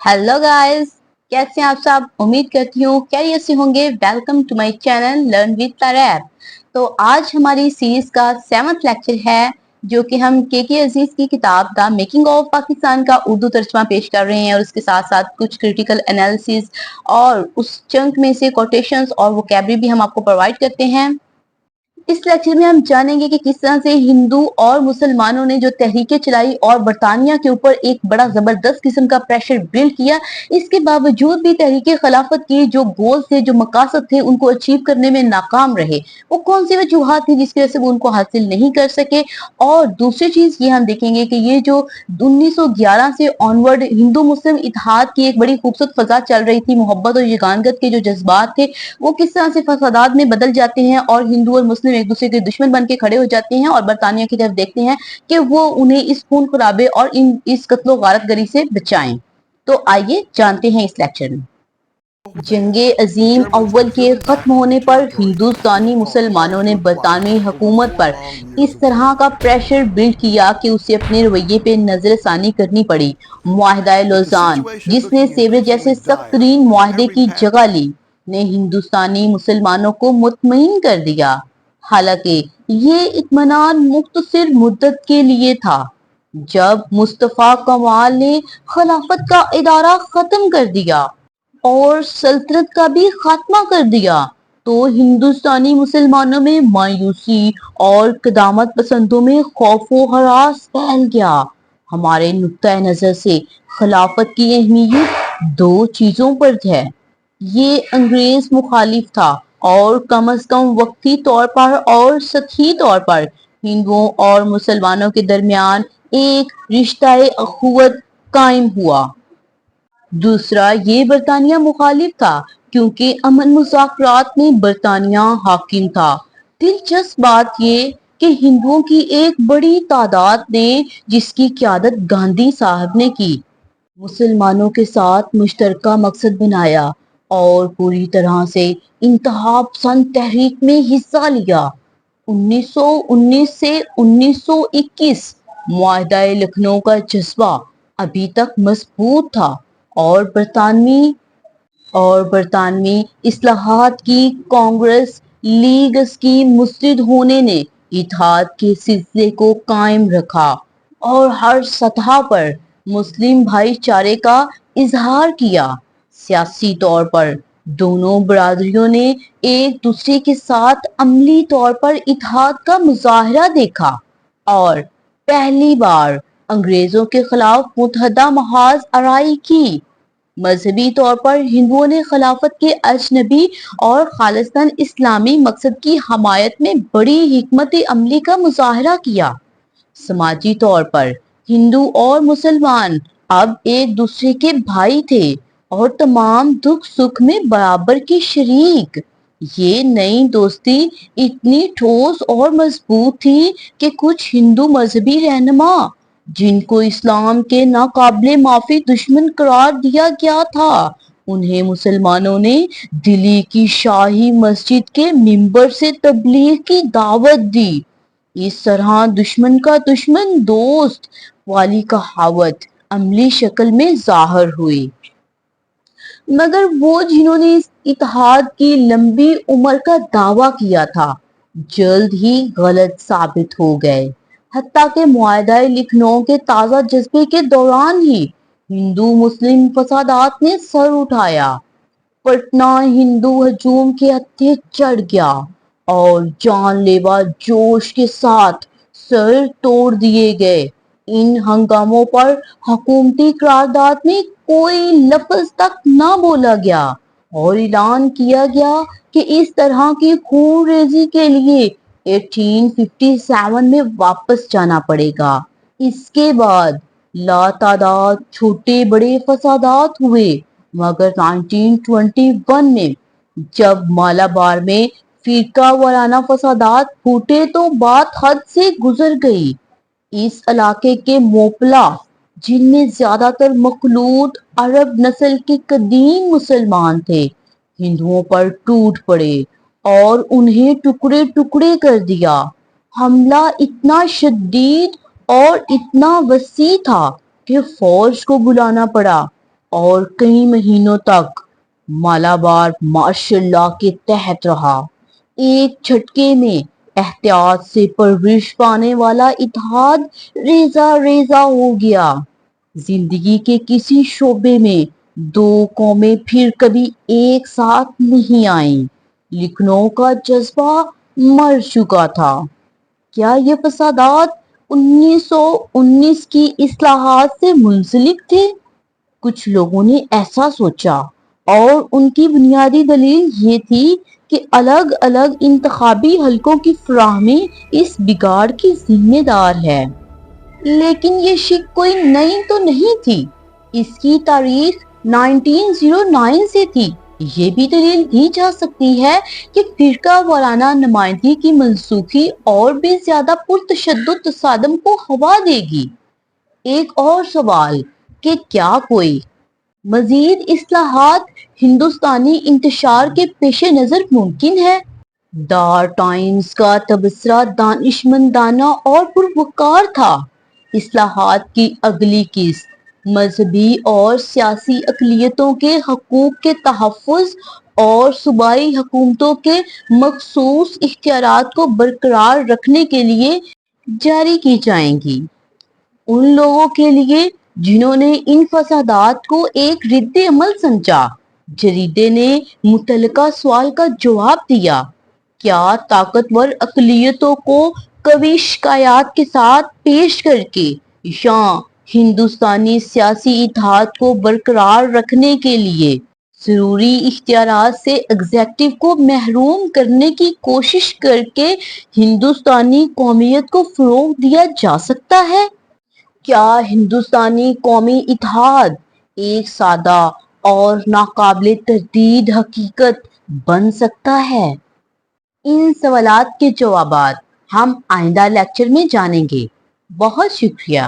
Hello guys, कैसे हैं आप सब। उम्मीद करती हूँ खैरियत से होंगे। Welcome to my channel learn with Taraib. तो आज हमारी सीरीज का 7वां लेक्चर है, जो कि हम के अजीज की किताब द मेकिंग ऑफ पाकिस्तान का उर्दू तर्जुमा पेश कर रहे हैं, और उसके साथ साथ कुछ क्रिटिकल एनालिसिस और उस चंक में से कोटेशंस और वोकैबुलरी भी हम आपको प्रोवाइड करते हैं। इस लेक्चर में हम जानेंगे कि किस तरह से हिंदू और मुसलमानों ने जो तहरीकें चलाई और बरतानिया के ऊपर एक बड़ा जबरदस्त किस्म का प्रेशर बिल्ड किया। इसके बावजूद भी तहरीके खिलाफत की जो गोल थे, जो मकासद थे, उनको अचीव करने में नाकाम रहे। वो कौन सी वजूहात थी जिसकी वजह से वो उनको हासिल नहीं कर सके। और दूसरी चीज ये हम देखेंगे कि ये जो 1911 से ऑनवर्ड हिंदू मुस्लिम इत्तेहाद की एक बड़ी खूबसूरत फजा चल रही थी, मोहब्बत और यगानगत के जो जज्बात थे, वो किस तरह से फसादात में बदल जाते हैं और हिंदू और मुस्लिम एक दूसरे के दुश्मन बन के खड़े हो जाते हैं, और बरतानिया की तरफ देखते हैं कि वो उन्हें इस खून खराबे और इस कत्लो गारतगरी से बचाएं। तो आइए जानते हैं इस लेक्चर में। जंगे अजीम अव्वल के खत्म होने पर हिंदुस्तानी मुसलमानों ने बरतानवी हुकूमत पर इस तरह का प्रेशर बिल्ड किया कि उसे अपने रवैये पे नजरसानी करनी पड़ी। मुआहदा लौज़ान, जिसने सेवरे जैसे सख्त तरीन मुआहदे की जगह ली, ने हिंदुस्तानी मुसलमानों को मुतमईन कर दिया। हालांकि ये इत्मीनान मुख्तसर मुद्दत के लिए था। जब मुस्तफा कमाल ने खिलाफत का इदारा खत्म कर दिया और सल्तनत का भी खात्मा कर दिया, तो हिंदुस्तानी मुसलमानों में मायूसी और कदामत पसंदों में खौफो हरास फैल गया। हमारे नुक्ता नजर से खिलाफत की अहमियत दो चीजों पर है। ये अंग्रेज मुखालिफ था और कम अज कम वक्ती तौर पर और सतही तौर पर हिंदुओं और मुसलमानों के दरमियान एक रिश्ता अखुवत कायम हुआ। दूसरा, ये बरतानिया मुखालिफ था क्योंकि अमन मुज़ाकरात में बरतानिया हाकिम था। दिलचस्प बात ये कि हिंदुओं की एक बड़ी तादाद ने, जिसकी क़यादत गांधी साहब ने की, मुसलमानों के साथ मुश्तरका मकसद बनाया और पूरी तरह से इंतहा पसंद तहरीक में हिस्सा लिया। 1919 से 1921 मुआहदा लखनऊ का जज्बा अभी तक मजबूत था, और बरतानवी इस्लाहात की कांग्रेस लीग की मुस्तरद होने ने इत्तेहाद के सिलसिले को कायम रखा और हर सतह पर मुस्लिम भाईचारे का इजहार किया। सियासी तौर पर दोनों बरादरियों ने एक दूसरे के साथ अमली तौर पर इत्तेहाद का मुजाहरा देखा और पहली बार अंग्रेजों के खिलाफ मुतहदा महाज आराई की। मजहबी तौर पर हिंदुओं ने खिलाफत के अजनबी और खालिस्तान इस्लामी मकसद की हमायत में बड़ी हिकमत अमली का मुजाहरा किया। समाजी तौर पर हिंदू और मुसलमान अब एक दूसरे के भाई थे और तमाम दुख सुख में बराबर की शरीक। ये नई दोस्ती इतनी ठोस और मजबूत थी कि कुछ हिंदू मजहबी रहनुमा, जिनको इस्लाम के नाकाबिले माफी दुश्मन करार दिया गया था, उन्हें मुसलमानों ने दिल्ली की शाही मस्जिद के मिंबर से तबलीग की दावत दी। इस तरह दुश्मन का दुश्मन दोस्त वाली कहावत अमली शक्ल में जाहिर हुई। मगर वो जिन्होंने इस इत्तेहाद की लंबी उम्र का दावा किया था, जल्द ही गलत साबित हो गए। हत्ता के मुआहदा लखनऊ के ताजा जज्बे के दौरान ही हिंदू मुस्लिम फसादात ने सर उठाया। पटना हिंदू हजूम के हत्थे चढ़ गया और जानलेवा जोश के साथ सर तोड़ दिए गए। इन हंगामों पर हुकूमती करारदाद में कोई लफ्ज तक ना बोला गया और ऐलान किया गया कि इस तरह की खून रेजी के लिए 1857 में वापस जाना पड़ेगा। इसके बाद लातादाद छोटे बड़े फसादात हुए, मगर 1921 में जब मालाबार में फिरका वाराना फसादात फूटे तो बात हद से गुजर गई। इस इलाके के मोपला, जिनमें ज्यादातर मखलूत अरब नस्ल के कदीम मुसलमान थे, हिंदुओं पर टूट पड़े और उन्हें टुकड़े टुकड़े कर दिया। हमला इतना शदीद और इतना वसी था कि फौज को बुलाना पड़ा। اور کئی مہینوں تک مالابار مارشل لا کے تحت رہا۔ ایک جھٹکے میں احتیاط سے پرورش پانے اتحاد ریزہ ریزہ ہو گیا۔ زندگی کے کسی شعبے میں دو قومیں پھر کبھی ایک ساتھ نہیں آئیں۔ لکھنؤ کا جذبہ مر چکا تھا۔ کیا یہ فسادات 1919 کی اصلاحات سے منسلک تھے؟ کچھ لوگوں نے ایسا سوچا اور ان کی بنیادی دلیل یہ تھی کہ الگ الگ انتخابی حلقوں کی فراہمی اس بگاڑ کی ذمہ دار ہے۔ لیکن یہ شک کوئی نئی تو نہیں تھی۔ اس کی تاریخ 1909 سے تھی۔ یہ بھی دلیل دی جا سکتی ہے کہ فرقہ وارانہ نمائندگی کی منسوخی اور بھی زیادہ پرتشدد تصادم کو ہوا دے گی۔ ایک اور سوال کہ کیا کوئی مزید اصلاحات ہندوستانی انتشار کے پیش نظر ممکن ہے؟ دا ٹائمز کا تبصرہ دانشمندانہ اور پروقار تھا۔ اصلاحات کی اگلی قسط مذہبی اور سیاسی اقلیتوں کے حقوق کے تحفظ اور صوبائی حکومتوں کے مخصوص اختیارات کو برقرار رکھنے کے لیے جاری کی جائیں گی۔ ان لوگوں کے لیے جنہوں نے ان فسادات کو ایک رد عمل سمجھا، جریدے نے متعلقہ سوال کا جواب دیا: کیا طاقتور اقلیتوں کو قوی شکایات کے ساتھ پیش کرکے یا ہندوستانی سیاسی اتحاد کو برقرار رکھنے کے لیے ضروری اختیارات سے ایگزیکٹو کو محروم کرنے کی کوشش کرکے ہندوستانی قومیت کو فروغ دیا جا سکتا ہے؟ کیا ہندوستانی قومی اتحاد ایک سادہ اور ناقابل تردید حقیقت بن سکتا ہے؟ ان سوالات کے جوابات ہم آئندہ لیکچر میں جانیں گے۔ بہت شکریہ۔